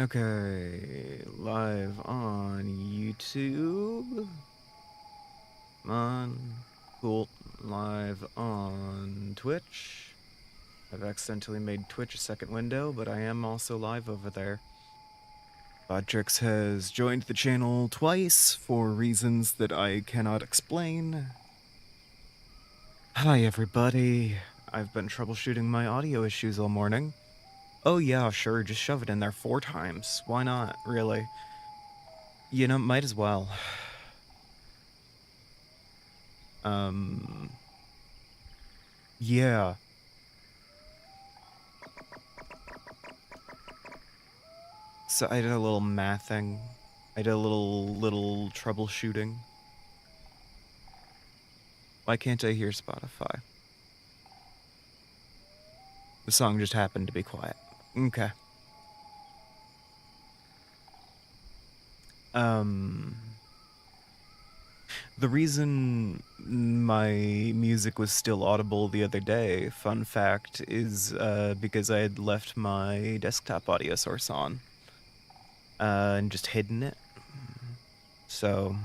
Okay, live on YouTube. Come on. Cool. Live on Twitch. I've accidentally made Twitch a second window, but I am also live over there. Bodrix has joined the channel twice for reasons that I cannot explain. Hi, everybody. I've been troubleshooting my audio issues all morning. Oh yeah, sure, just shove it in there 4 times. Why not, really? You know, might as well. Yeah. So I did a little mathing. I did a little troubleshooting. Why can't I hear Spotify? The song just happened to be quiet. Okay. The reason my music was still audible the other day, fun fact, is because I had left my desktop audio source on. And just hidden it. So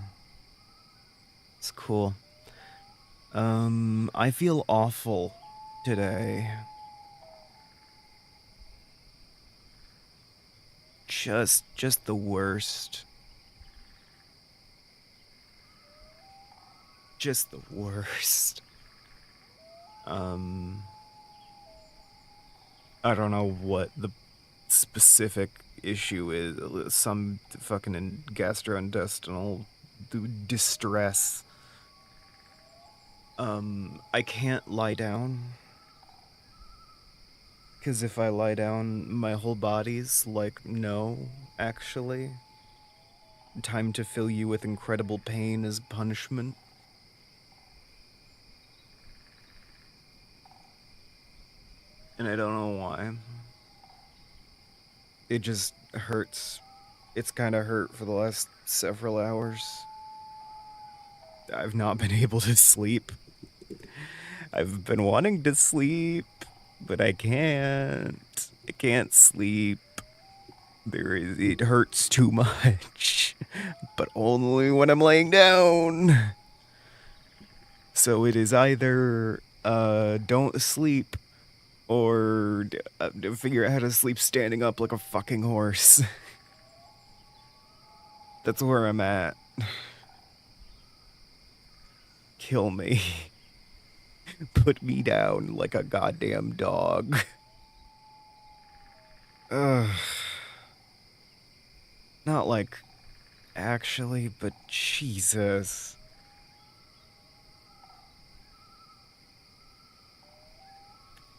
it's cool. I feel awful today. Just the worst. Just the worst. I don't know what the specific issue is. Some fucking gastrointestinal distress. I can't lie down. Because if I lie down, my whole body's like, no, actually. Time to fill you with incredible pain as punishment. And I don't know why. It just hurts. It's kind of hurt for the last several hours. I've not been able to sleep. I've been wanting to sleep, but I can't. I can't sleep. It hurts too much, but only when I'm laying down. So it is either, don't sleep, or figure out how to sleep standing up like a fucking horse. That's where I'm at. Kill me. Put me down like a goddamn dog. Ugh. Not like, actually, but Jesus.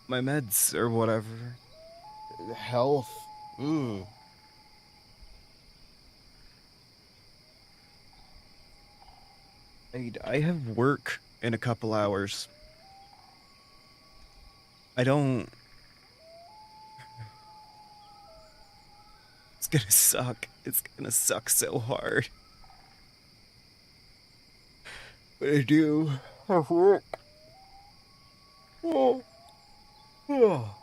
My meds or whatever. Health. Ooh. I have work in a couple hours. I don't... It's gonna suck. It's gonna suck so hard. But I do have work. Oh. Oh.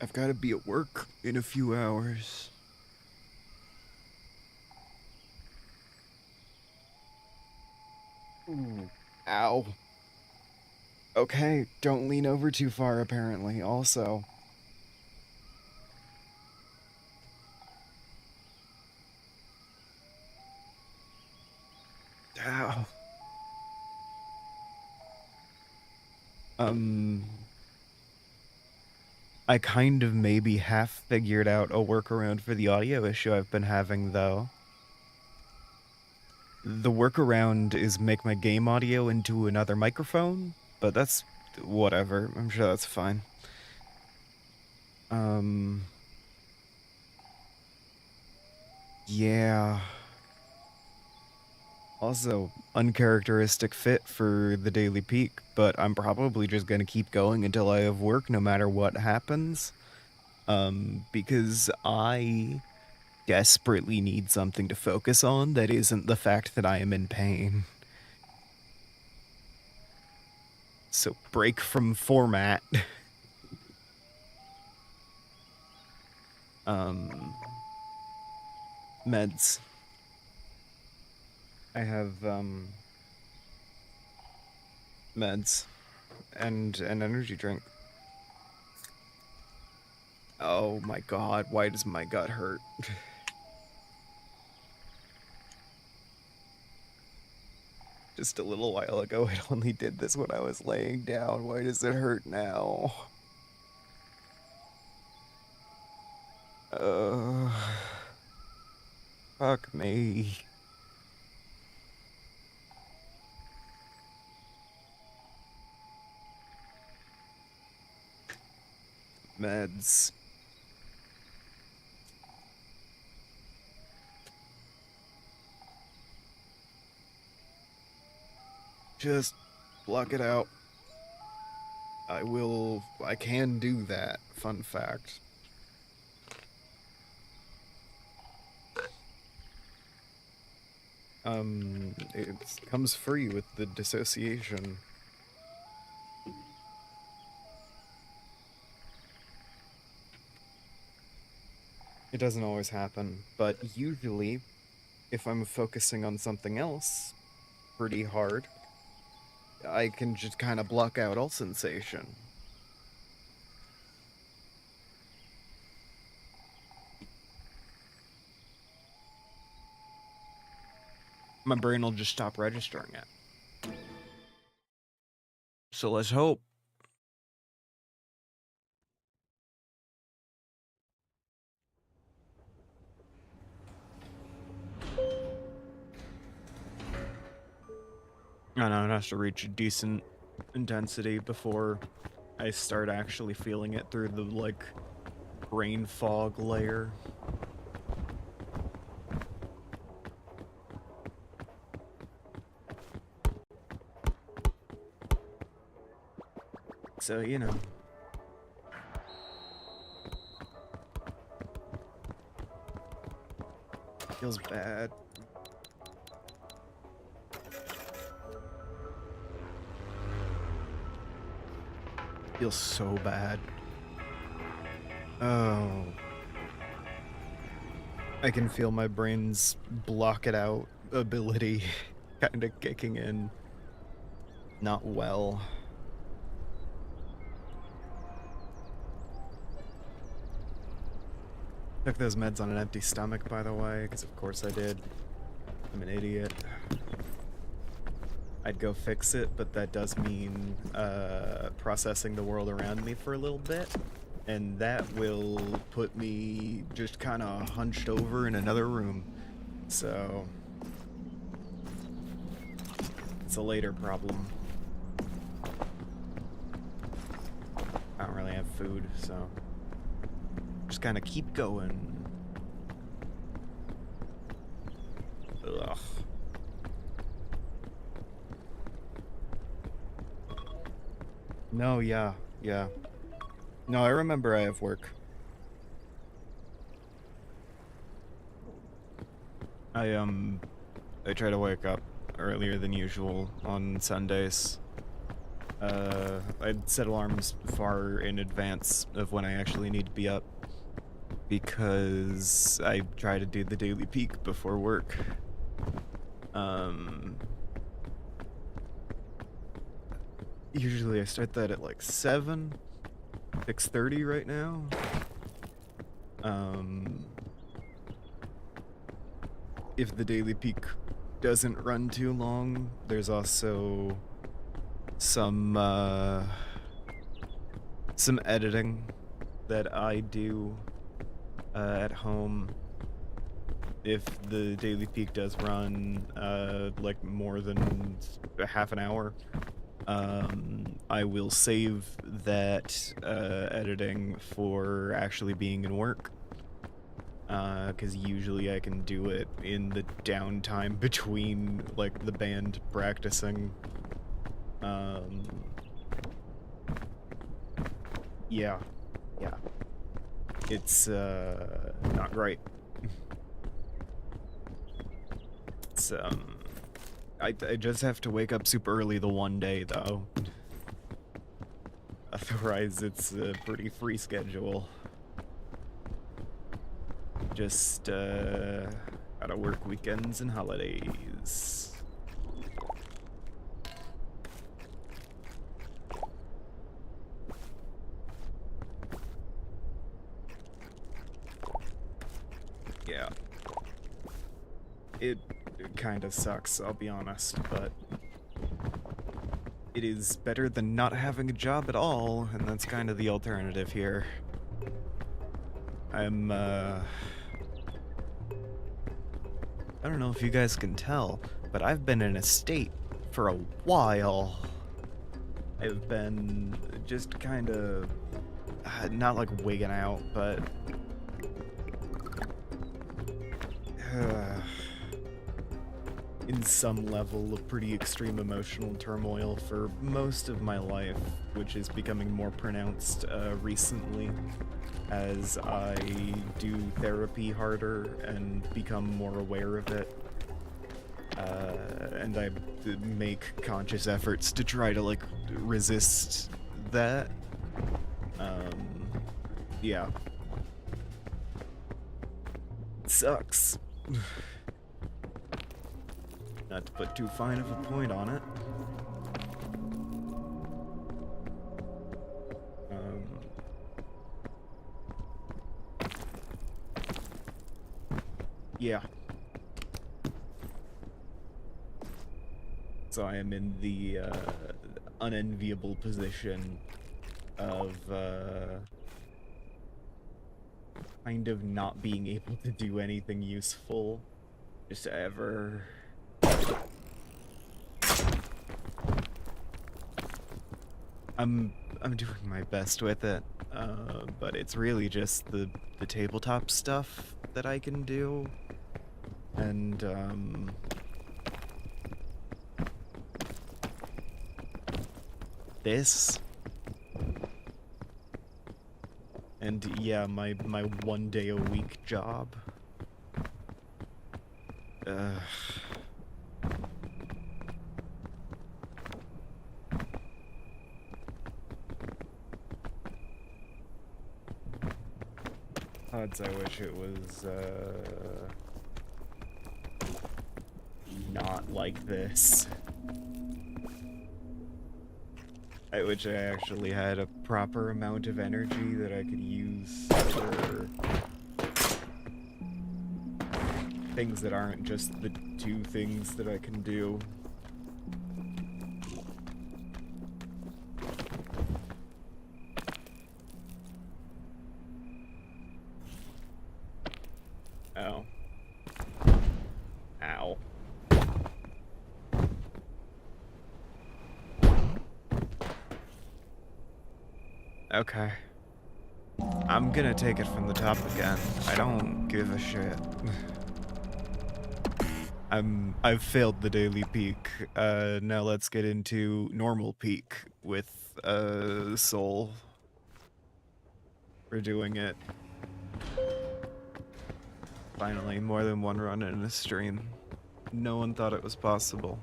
I've gotta be at work in a few hours. Ooh. Ow. Okay, don't lean over too far, apparently, also. Ow. I kind of maybe half figured out a workaround for the audio issue I've been having, though. The workaround is make my game audio into another microphone, but that's whatever. I'm sure that's fine. Yeah. Also, uncharacteristic fit for the daily peak, but I'm probably just gonna keep going until I have work no matter what happens. Because I desperately need something to focus on that isn't the fact that I am in pain. So break from format. um, meds. I have, meds and an energy drink. Oh my god, why does my gut hurt? Just a little while ago, it only did this when I was laying down. Why does it hurt now? Uh, fuck me. Meds. Just block it out. I can do that. Fun fact. It comes free with the dissociation. It doesn't always happen, but usually, if I'm focusing on something else pretty hard, I can just kind of block out all sensation. My brain will just stop registering it. So let's hope. I know it has to reach a decent intensity before I start actually feeling it through the, like, brain fog layer. So, you know. Feels bad. Feels so bad. Oh. I can feel my brain's block it out ability kind of kicking in. Not well. Took those meds on an empty stomach, by the way, because of course I did. I'm an idiot. I'd go fix it, but that does mean processing the world around me for a little bit. And that will put me just kind of hunched over in another room. So it's a later problem. I don't really have food, so just kind of keep going. Ugh. No, yeah. No, I remember I have work. I try to wake up earlier than usual on Sundays. I'd set alarms far in advance of when I actually need to be up because I try to do the daily peak before work. Usually I start that at like 6:30 right now. If the daily peak doesn't run too long, there's also some editing that I do at home. If the daily peak does run like more than half an hour, I will save that editing for actually being in work. Because usually I can do it in the downtime between, like, the band practicing. Yeah. It's, not great. It's, I just have to wake up super early the one day, though. Otherwise, it's a pretty free schedule. Just, gotta work weekends and holidays. Yeah. It kind of sucks, I'll be honest, but it is better than not having a job at all, and that's kind of the alternative here. I don't know if you guys can tell, but I've been in a state for a while. I've been just kind of, not like wigging out, but in some level of pretty extreme emotional turmoil for most of my life, which is becoming more pronounced recently as I do therapy harder and become more aware of it. And I make conscious efforts to try to, like, resist that. Yeah. It sucks. Not to put too fine of a point on it. Yeah. So I am in the unenviable position of kind of not being able to do anything useful just ever. I'm doing my best with it, but it's really just the tabletop stuff that I can do, and this, and yeah, my 1 day a week job. Odds I wish it was not like this. I wish I actually had a proper amount of energy that I could use for things that aren't just the 2 things that I can do. Oh. Ow. Okay. I'm gonna take it from the top again. I don't give a shit. I've failed the daily peak. Now let's get into normal peak with Soul. We're doing it. Finally, more than 1 run in a stream. No one thought it was possible.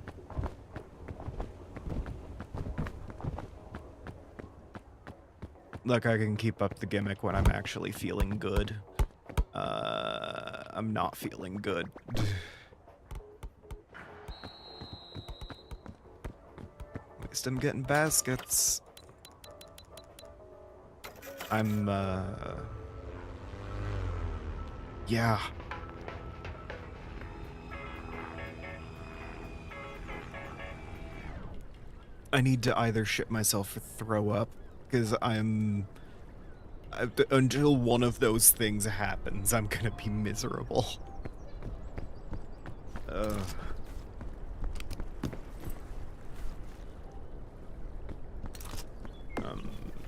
Look, I can keep up the gimmick when I'm actually feeling good. I'm not feeling good. At least I'm getting baskets. Yeah. I need to either shit myself or throw up, because until one of those things happens, I'm gonna be miserable.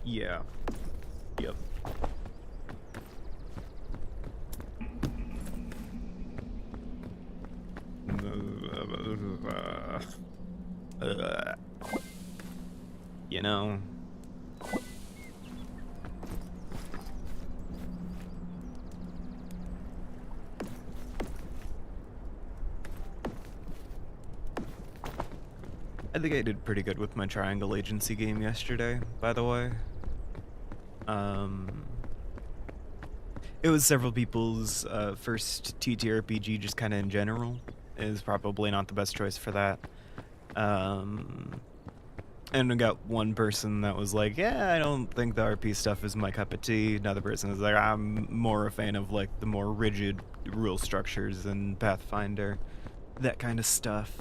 Yeah. Yep. You know, I think I did pretty good with my triangle agency game yesterday, by the way. It was several people's first TTRPG, just kind of in general. Is probably not the best choice for that. And we got one person that was like, yeah, I don't think the RP stuff is my cup of tea. Another person is like, I'm more a fan of like the more rigid rule structures and Pathfinder, that kind of stuff.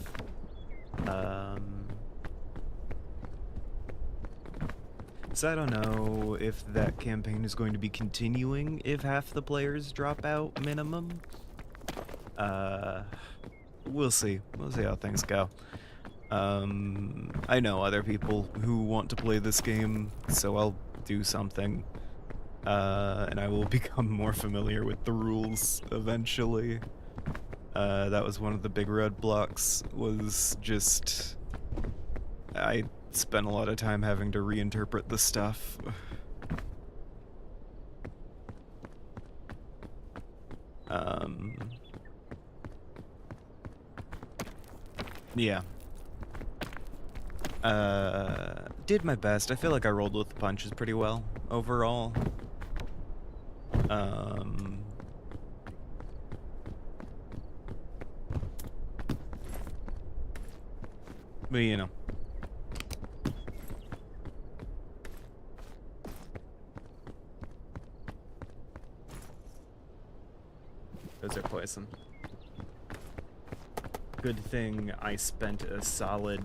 So I don't know if that campaign is going to be continuing if half the players drop out minimum. We'll see. We'll see how things go. I know other people who want to play this game, so I'll do something. And I will become more familiar with the rules eventually. That was one of the big roadblocks, was just... I spent a lot of time having to reinterpret the stuff. Yeah. Did my best. I feel like I rolled with the punches pretty well, overall. But, you know. Those are poison. Good thing I spent a solid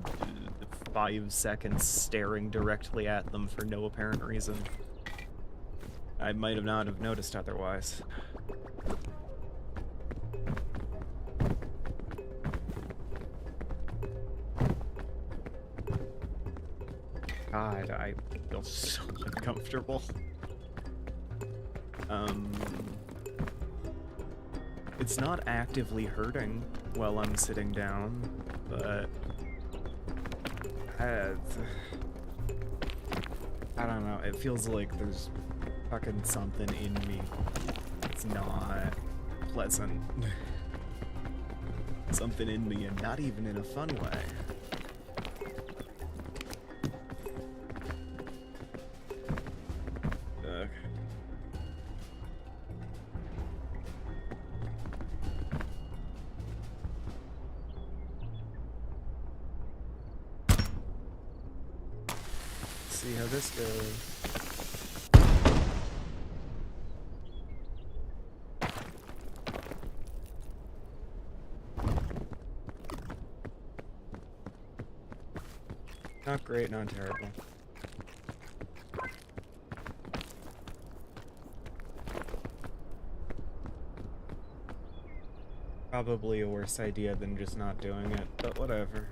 5 seconds staring directly at them for no apparent reason. I might have not have noticed otherwise. God, I feel so uncomfortable. It's not actively hurting while I'm sitting down, but I don't know, it feels like there's fucking something in me. It's not pleasant. Something in me, and not even in a fun way. See how this goes. Not great, not terrible. Probably a worse idea than just not doing it, but whatever.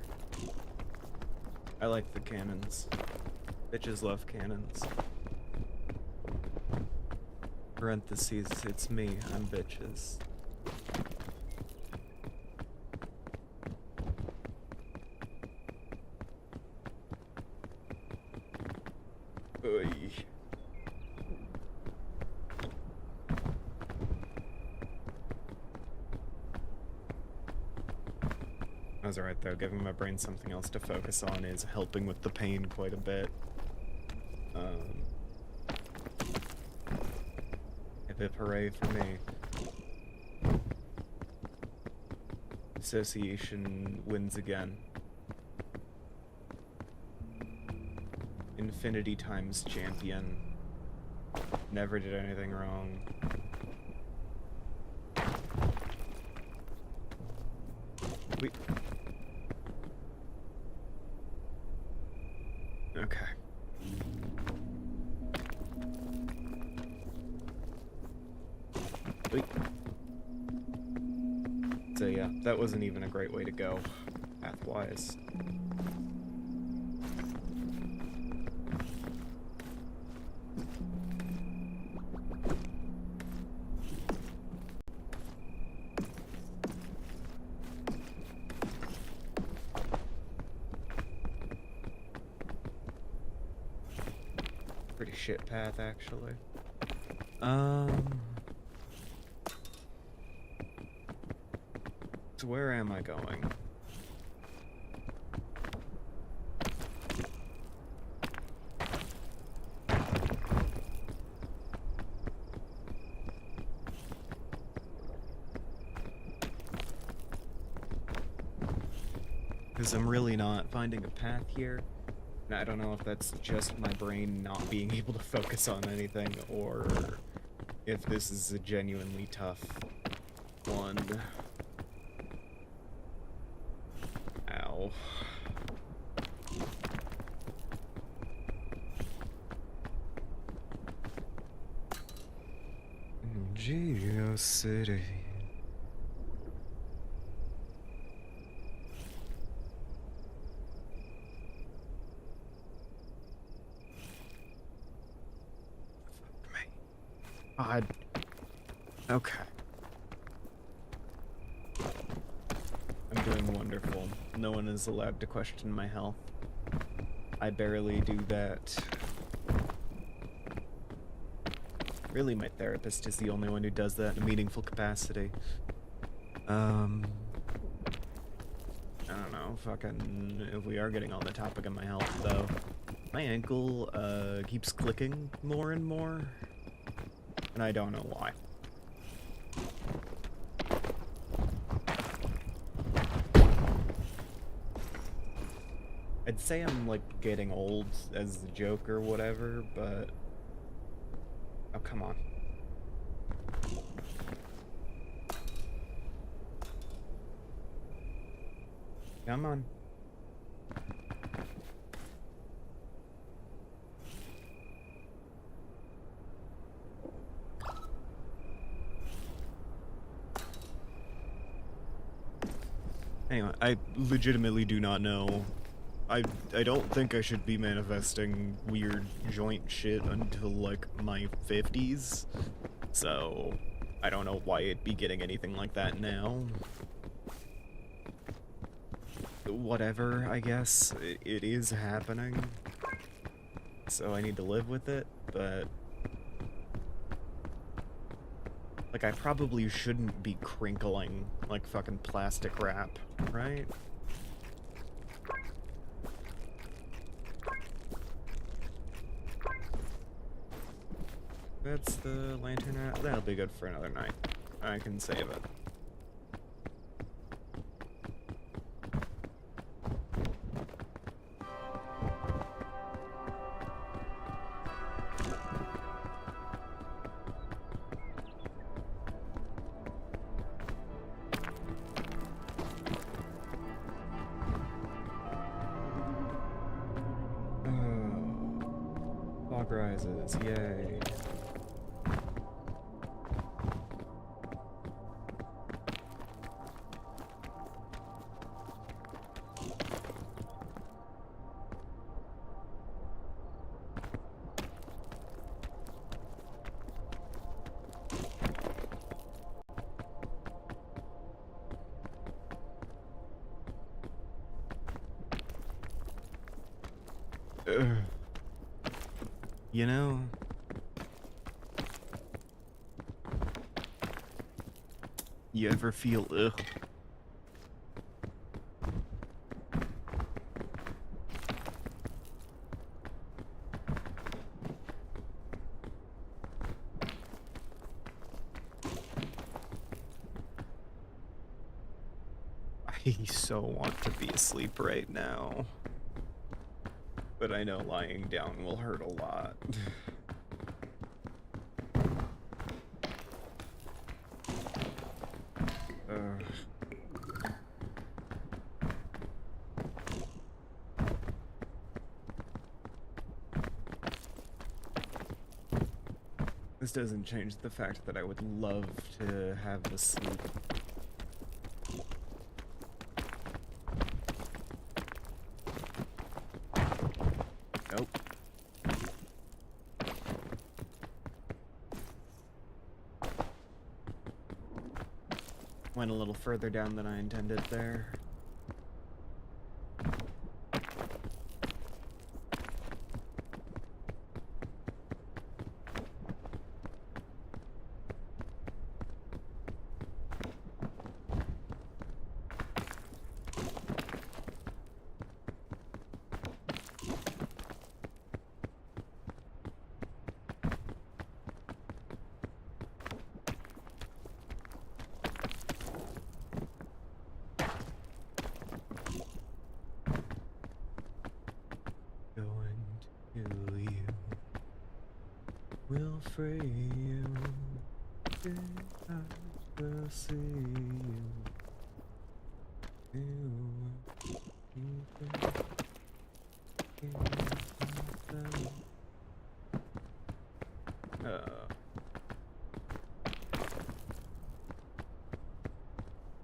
I like the cannons. Bitches love cannons. Parentheses, it's me, I'm bitches. Oy. That was alright though, giving my brain something else to focus on is helping with the pain quite a bit. Hip hip hooray for me. Association wins again. Infinity times champion. Never did anything wrong. We... Okay. Wait. So yeah, that wasn't even a great way to go, path-wise. Pretty shit path, actually. So where am I going? because I'm really not finding a path here. And I don't know if that's just my brain not being able to focus on anything, or if this is a genuinely tough one. Ow. Geo City. God. Okay. I'm doing wonderful. No one is allowed to question my health. I barely do that. Really, my therapist is the only one who does that in a meaningful capacity. I don't know, fucking, if we are getting on the topic of my health, though, my ankle, keeps clicking more and more, and I don't know why. I'd say I'm, like, getting old as a joke or whatever, but... Oh, come on. Come on. Anyway, I legitimately do not know. I don't think I should be manifesting weird joint shit until, like, my 50s. So, I don't know why it'd be getting anything like that now. Whatever, I guess. It is happening. So I need to live with it, but... Like, I probably shouldn't be crinkling like fucking plastic wrap, right? That's the lantern out. That'll be good for another night. I can save it. Fog rises, yay. You know, you ever feel ugh? I so want to be asleep right now. But I know lying down will hurt a lot. This doesn't change the fact that I would love to have the sleep. Nope. Went a little further down than I intended there. will free you. I will see you.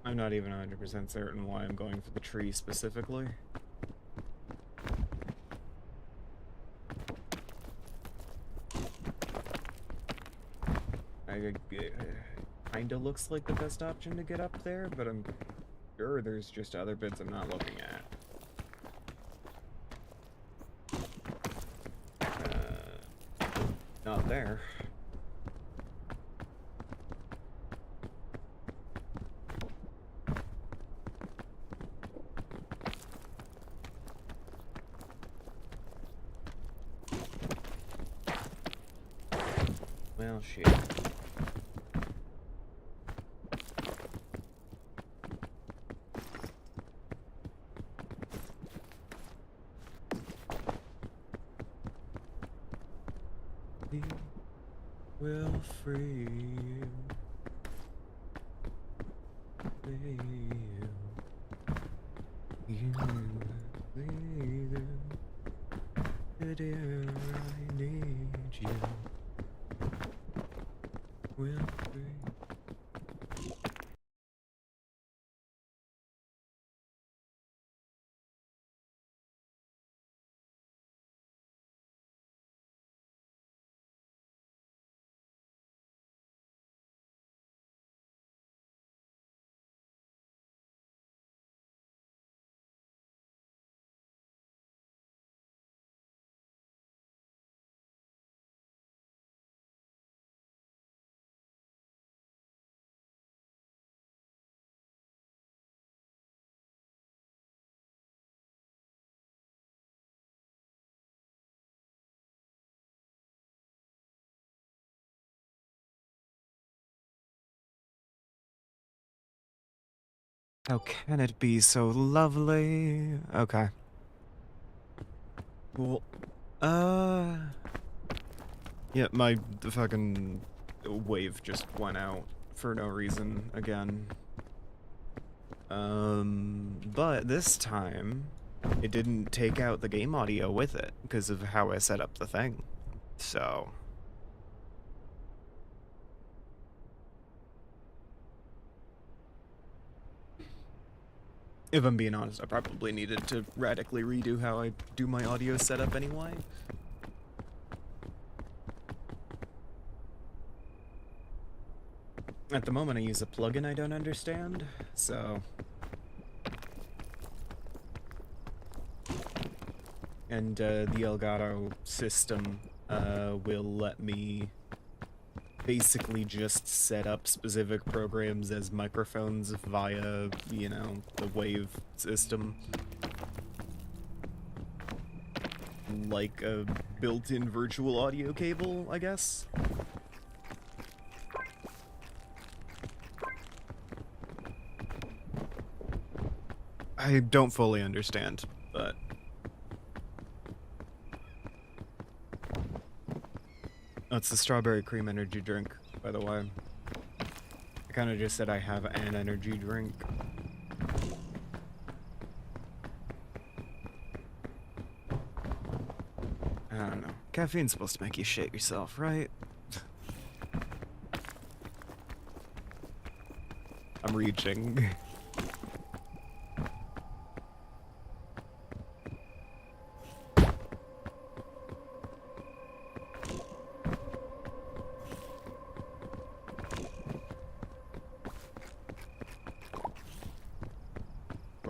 I'm not even 100% certain why I'm going for the tree specifically. Kinda looks like the best option to get up there, but I'm sure there's just other bits I'm not looking at. Not there. Well, shit. He will free you. Free you. You will be there. Dear, I need you. Will free. How can it be so lovely? Okay. Cool. Yeah, my fucking wave just went out for no reason again. But this time, it didn't take out the game audio with it because of how I set up the thing. So... if I'm being honest, I probably needed to radically redo how I do my audio setup anyway. At the moment, I use a plugin I don't understand, so... and the Elgato system will let me basically just set up specific programs as microphones via, you know, the wave system. Like a built-in virtual audio cable, I guess. I don't fully understand, but... oh, it's the strawberry cream energy drink, by the way. I kind of just said I have an energy drink. I don't know. Caffeine's supposed to make you shit yourself, right? I'm reaching.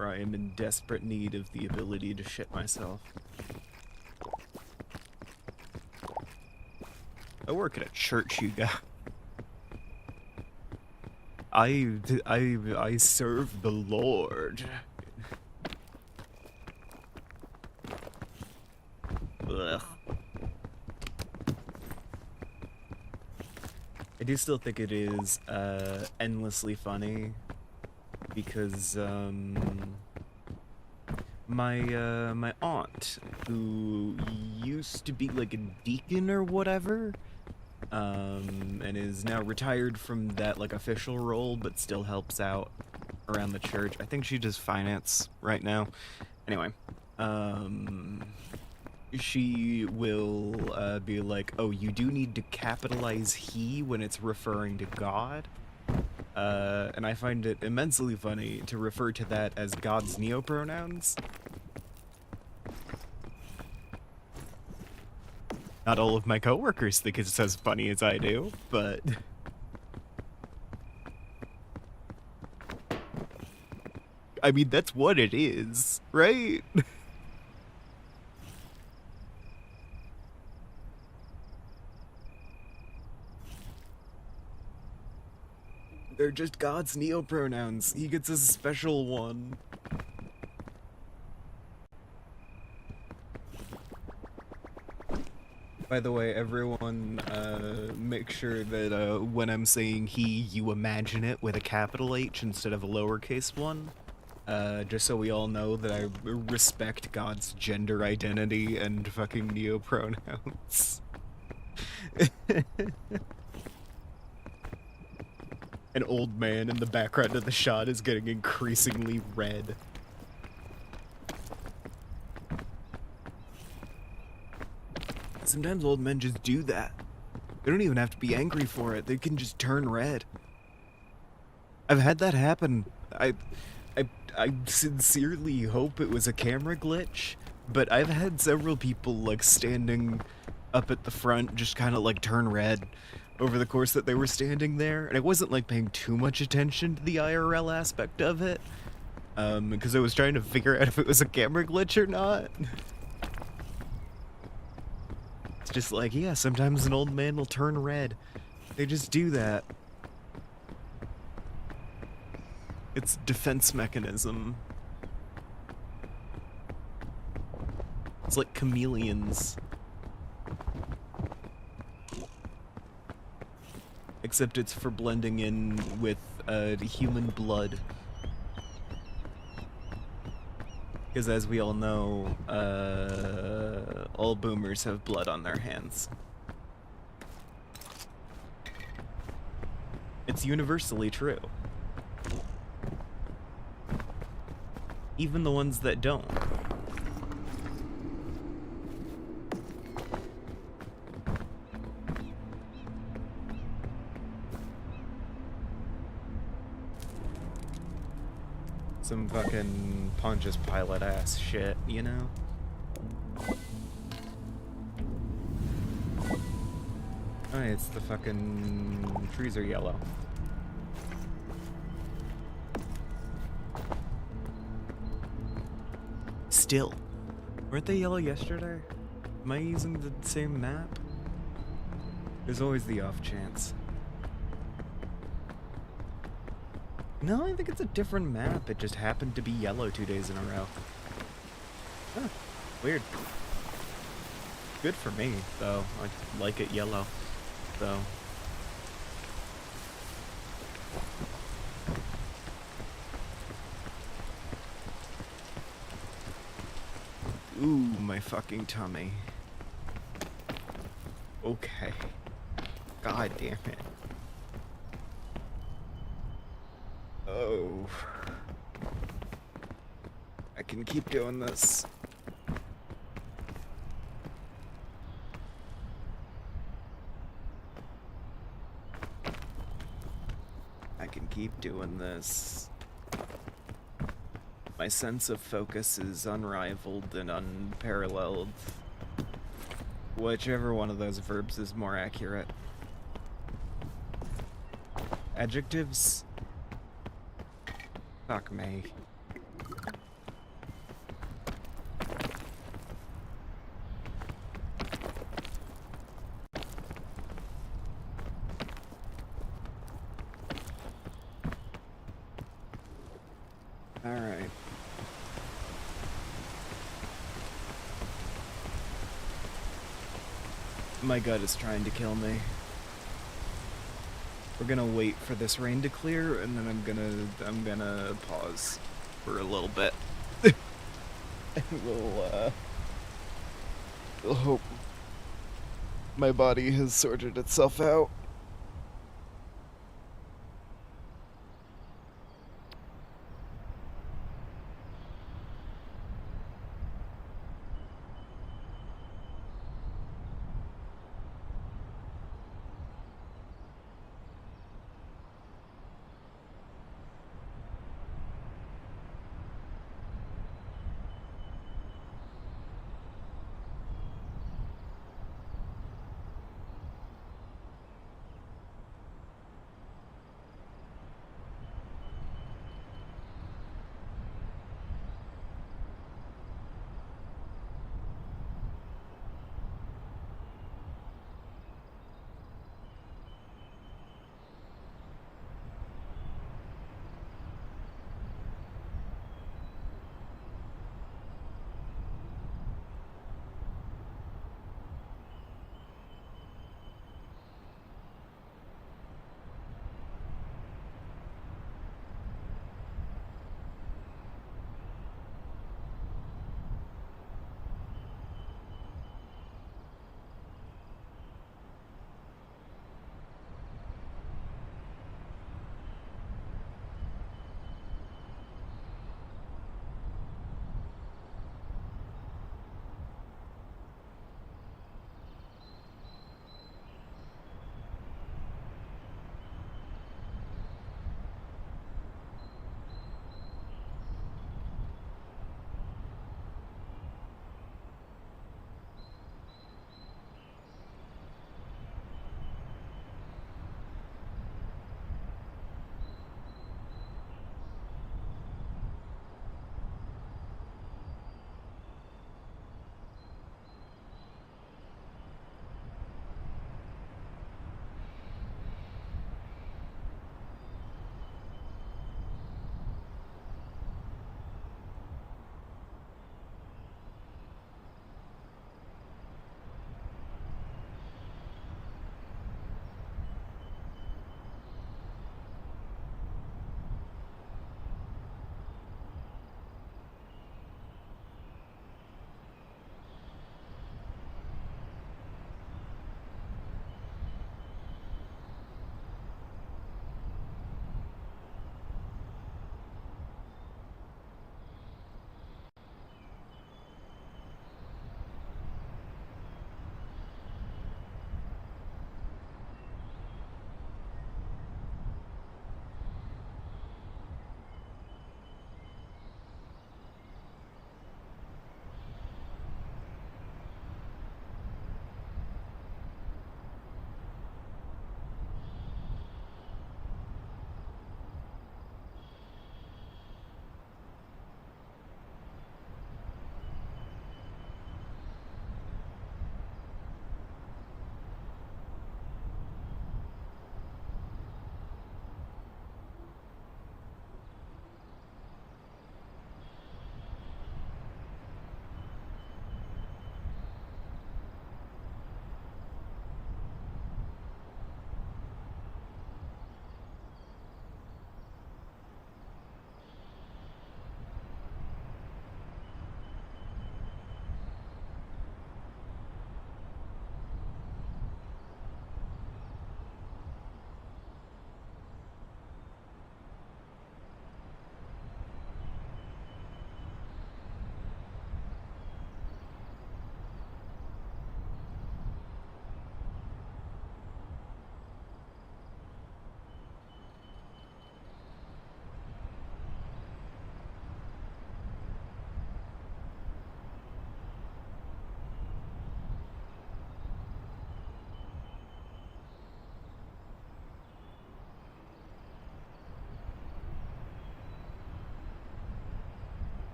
I am in desperate need of the ability to shit myself. I work at a church, you guys. I serve the Lord. Ugh. I do still think it is endlessly funny because my aunt, who used to be like a deacon or whatever, and is now retired from that like official role, but still helps out around the church. I think she does finance right now. Anyway, um, she will be like, "Oh, you do need to capitalize he when it's referring to God." And I find it immensely funny to refer to that as God's neopronouns. Not all of my coworkers think it's as funny as I do, but I mean, that's what it is, right? They're just God's neopronouns. He gets a special one. By the way, everyone, make sure that when I'm saying he, you imagine it with a capital H instead of a lowercase one. Just so we all know that I respect God's gender identity and fucking neopronouns. An old man in the background of the shot is getting increasingly red. Sometimes old men just do that. They don't even have to be angry for it. They can just turn red. I've had that happen. I sincerely hope it was a camera glitch, but I've had several people like standing up at the front just kind of like turn red over the course that they were standing there, and I wasn't like paying too much attention to the IRL aspect of it, because I was trying to figure out if it was a camera glitch or not. It's just like, yeah, sometimes an old man will turn red. They just do that. It's defense mechanism. It's like chameleons. Except it's for blending in with human blood. Because as we all know, all boomers have blood on their hands. It's universally true. Even the ones that don't. Some fucking Pontius Pilate ass shit, you know? Oh, it's the fucking trees are yellow. Still. Weren't they yellow yesterday? Am I using the same map? There's always the off chance. No, I think it's a different map. It just happened to be yellow 2 days in a row. Huh. Weird. Good for me, though. I like it yellow, so. Ooh, my fucking tummy. Okay. God damn it. Oh. I can keep doing this. I can keep doing this. My sense of focus is unrivaled and unparalleled. Whichever one of those verbs is more accurate. Adjectives? Fuck me. Alright. My gut is trying to kill me. We're gonna wait for this rain to clear, and then I'm gonna pause for a little bit. And we'll hope My body has sorted itself out.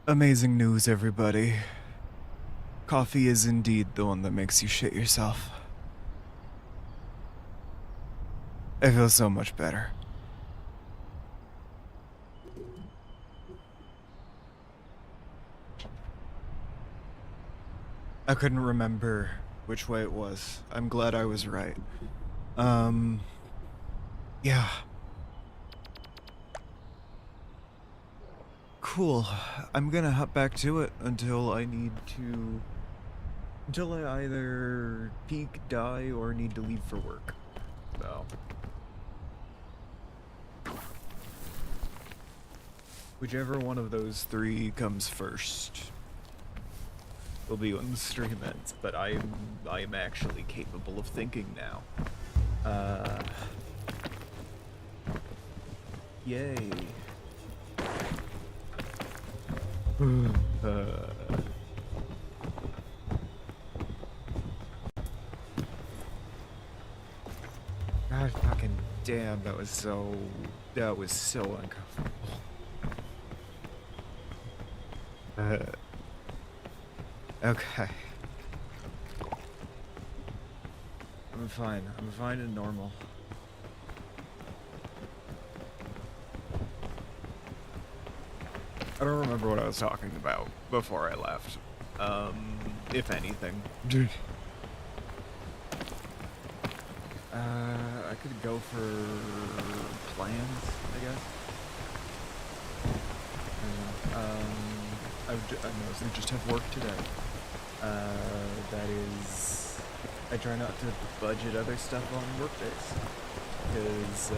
Amazing news, everybody. Coffee is indeed the one that makes you shit yourself. I feel so much better. I couldn't remember which way it was. I'm glad I was right. Yeah. Cool. I'm gonna hop back to it until I either peak, die, or need to leave for work. So. Whichever one of those three comes first will be when the stream ends, but I'm actually capable of thinking now. Yay. God fucking damn, that was so uncomfortable. Okay. I'm fine and normal. I don't remember what I was talking about before I left. If anything. I could go for plans, I guess. I mostly just have work today. That is, I try not to budget other stuff on work days, because,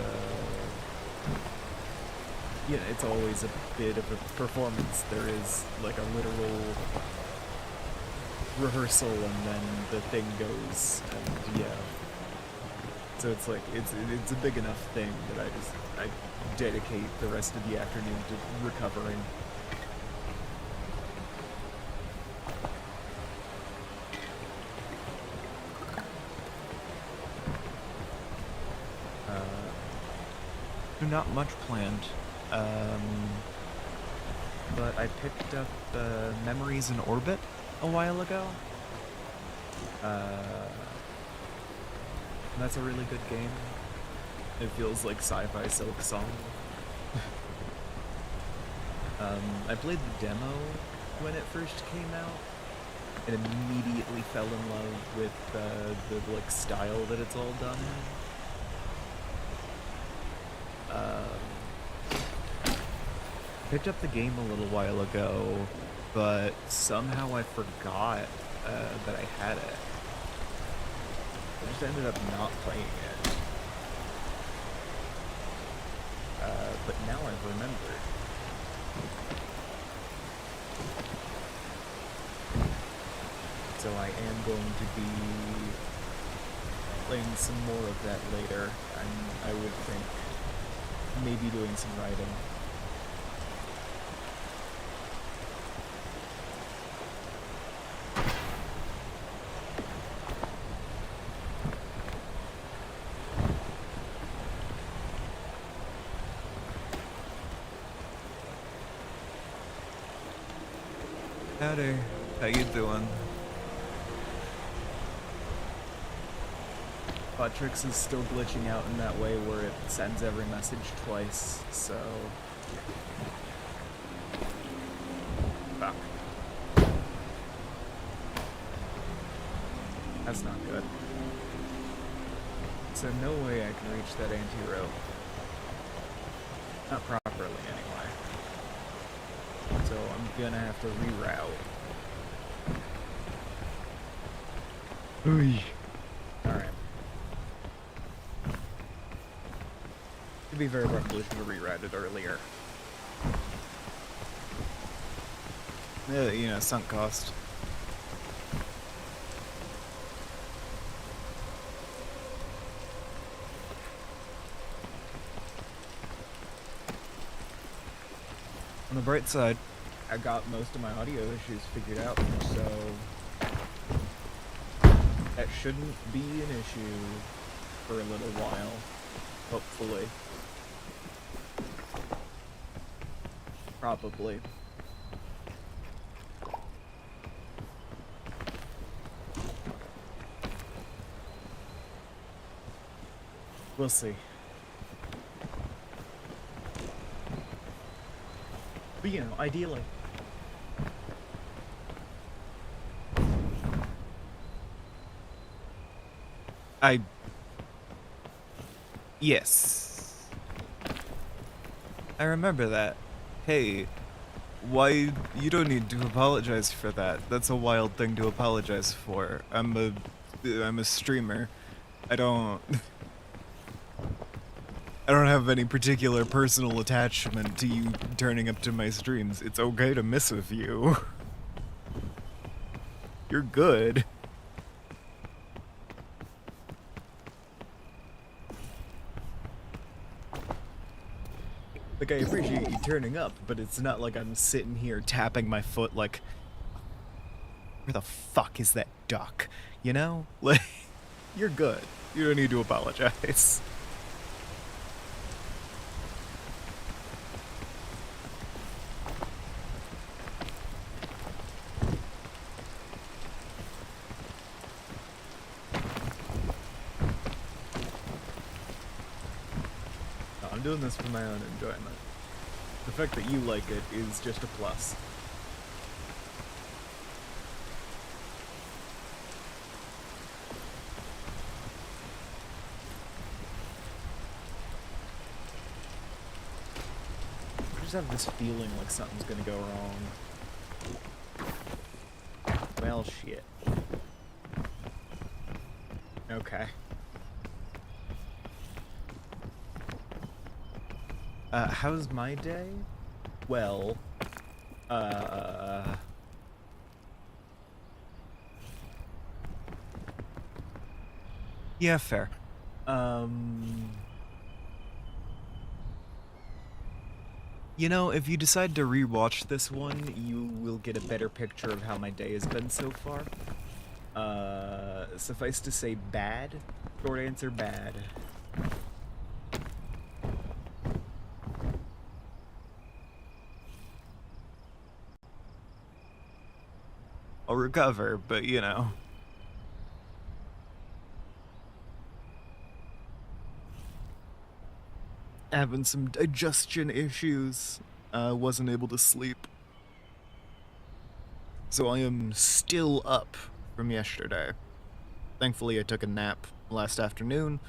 yeah, it's always a bit of a performance. There is, like, a literal rehearsal, and then the thing goes, and yeah. So it's like, it's a big enough thing that I dedicate the rest of the afternoon to recovering. Not much planned, but I picked up Memories in Orbit a while ago. That's a really good game. It feels like sci-fi Silk Song. I played the demo when it first came out, and immediately fell in love with the like style that it's all done in. Picked up the game a little while ago, but somehow I forgot that I had it. I just ended up not playing it. But now I've remembered. So I am going to be playing some more of that later. I would think maybe doing some writing. Howdy, how you doing? Buttrix is still glitching out in that way where it sends every message twice, so... Fuck. That's not good. So no way I can reach that anti-rope. Not properly, anyway. So I'm gonna have to reroute. Ooh. Alright. To be very probably should have rerouted earlier. You know, sunk cost. On the bright side, I got most of my audio issues figured out, so that shouldn't be an issue for a little while, hopefully. Probably. We'll see. But you know, ideally. Yes. I remember that. Hey, why you don't need to apologize for that. That's a wild thing to apologize for. I'm a streamer. I don't I don't have any particular personal attachment to you turning up to my streams. It's okay to miss with you. You're good. Like, I appreciate you turning up, but it's not like I'm sitting here tapping my foot like, where the fuck is that duck? You know? Like, you're good. You don't need to apologize. No, I'm doing this for my own enjoyment. The fact that you like it is just a plus. I just have this feeling like something's gonna go wrong. Well, shit. Okay. How's my day? Well, yeah, fair. You know, if you decide to rewatch this one, you will get a better picture of how my day has been so far. Suffice to say, bad. Short answer, bad. I'll recover, but you know. Having some digestion issues. Wasn't able to sleep. So I am still up from yesterday. Thankfully, I took a nap last afternoon,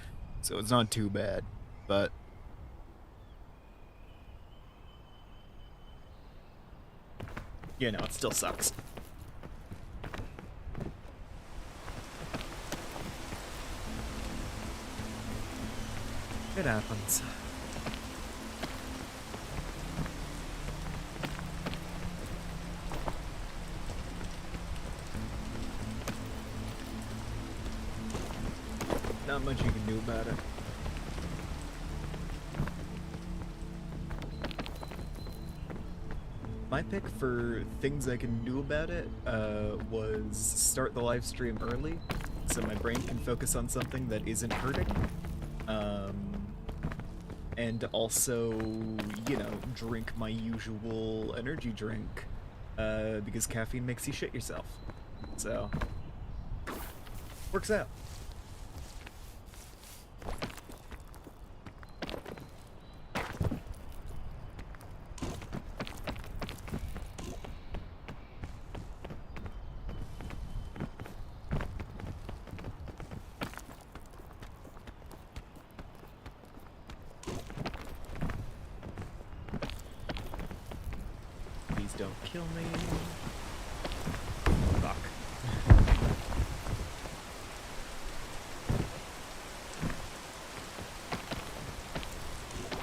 so it's not too bad, but you know, it still sucks. It happens. Not much you can do about it. My pick for things I can do about it was start the live stream early, so my brain can focus on something that isn't hurting. And also, you know, drink my usual energy drink, because caffeine makes you shit yourself. So, works out. Please don't kill me. Fuck.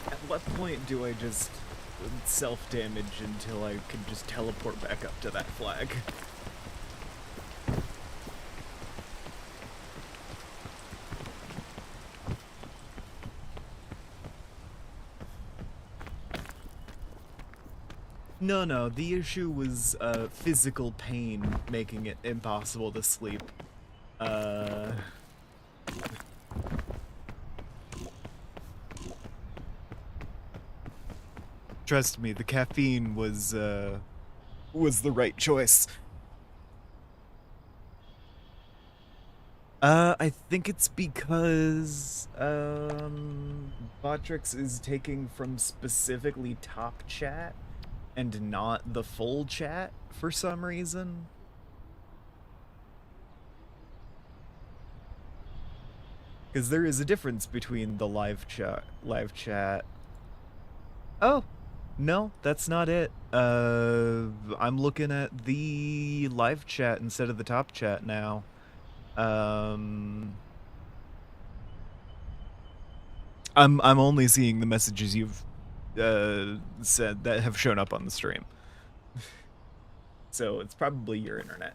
At what point do I just self-damage until I can just teleport back up to that flag? No, the issue was physical pain making it impossible to sleep. Trust me, the caffeine was the right choice. I think it's because Botrix is taking from specifically top chat and not the full chat for some reason. Because there is a difference between the live chat. Oh, no, that's not it. I'm looking at the live chat instead of the top chat now. I'm only seeing the messages you've said that have shown up on the stream. So it's probably your internet.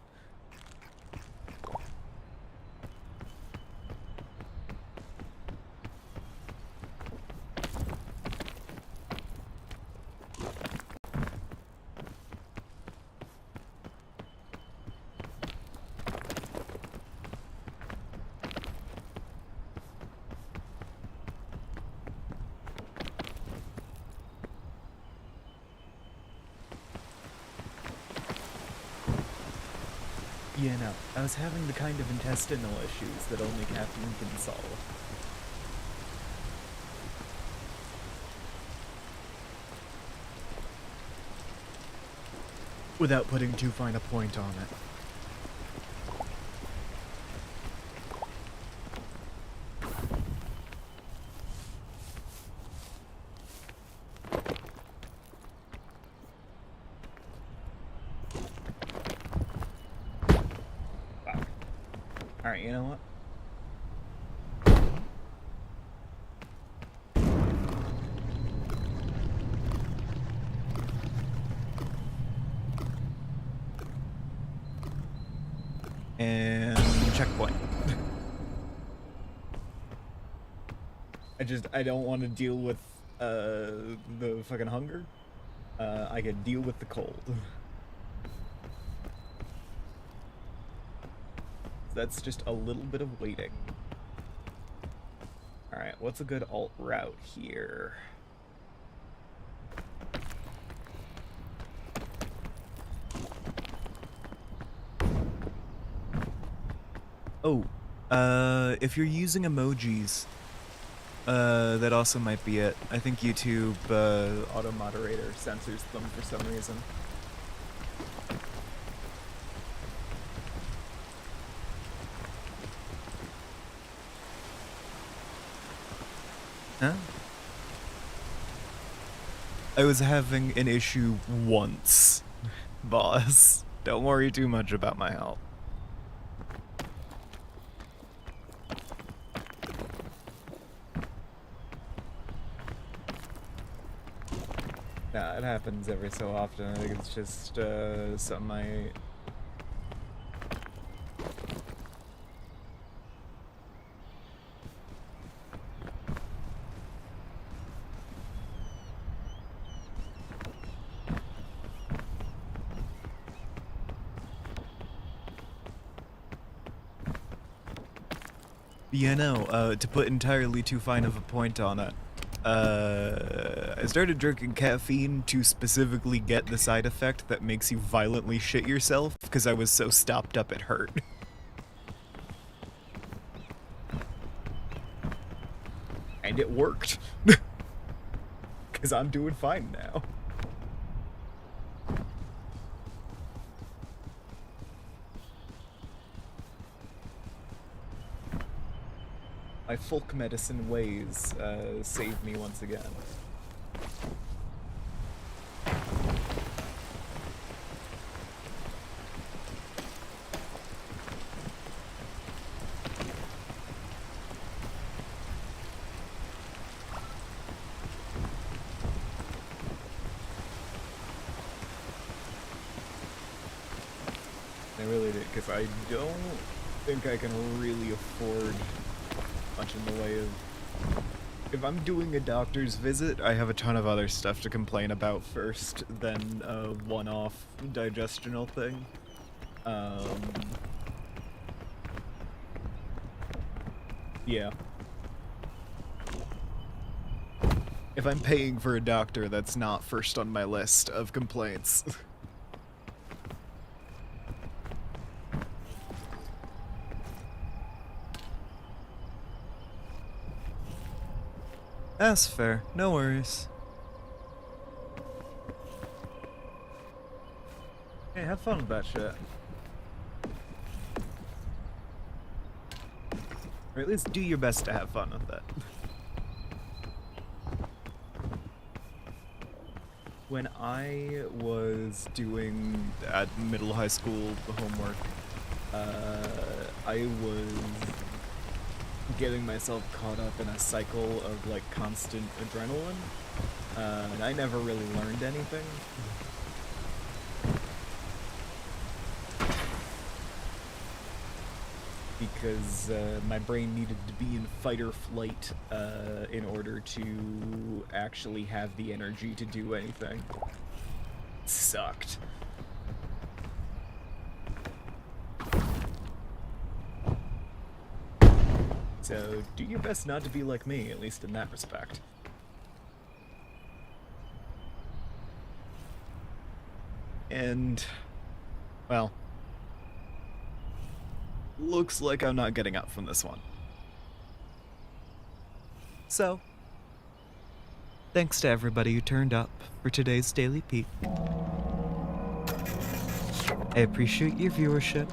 Yeah, no, I was having the kind of intestinal issues that only caffeine can solve. Without putting too fine a point on it. Fuck. Alright, you know what? And checkpoint. I don't want to deal with the fucking hunger. I could deal with the cold. That's just a little bit of waiting. Alright, what's a good alt route here? Oh, if you're using emojis, that also might be it. I think YouTube, auto moderator censors them for some reason. Huh? I was having an issue once, boss. Don't worry too much about my health. Nah, it happens every so often. I think it's just, something I... Yeah, no, to put entirely too fine of a point on it, I started drinking caffeine to specifically get the side effect that makes you violently shit yourself, because I was so stopped up it hurt. And it worked. Because I'm doing fine now. My folk medicine ways saved me once again. I really did, because I don't think I can really afford much in the way of... If I'm doing a doctor's visit, I have a ton of other stuff to complain about first than a one-off digestional thing. Yeah. If I'm paying for a doctor, that's not first on my list of complaints. That's fair. No worries. Hey, have fun with that shit. Or at least do your best to have fun with it. When I was doing at middle high school homework, I was getting myself caught up in a cycle of like constant adrenaline, and I never really learned anything. Because my brain needed to be in fight or flight in order to actually have the energy to do anything. Sucked. So do your best not to be like me, at least in that respect. And, well, looks like I'm not getting up from this one. So, thanks to everybody who turned up for today's Daily Peep. I appreciate your viewership.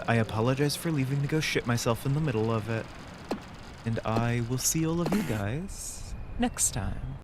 I apologize for leaving to go shit myself in the middle of it. And I will see all of you guys next time.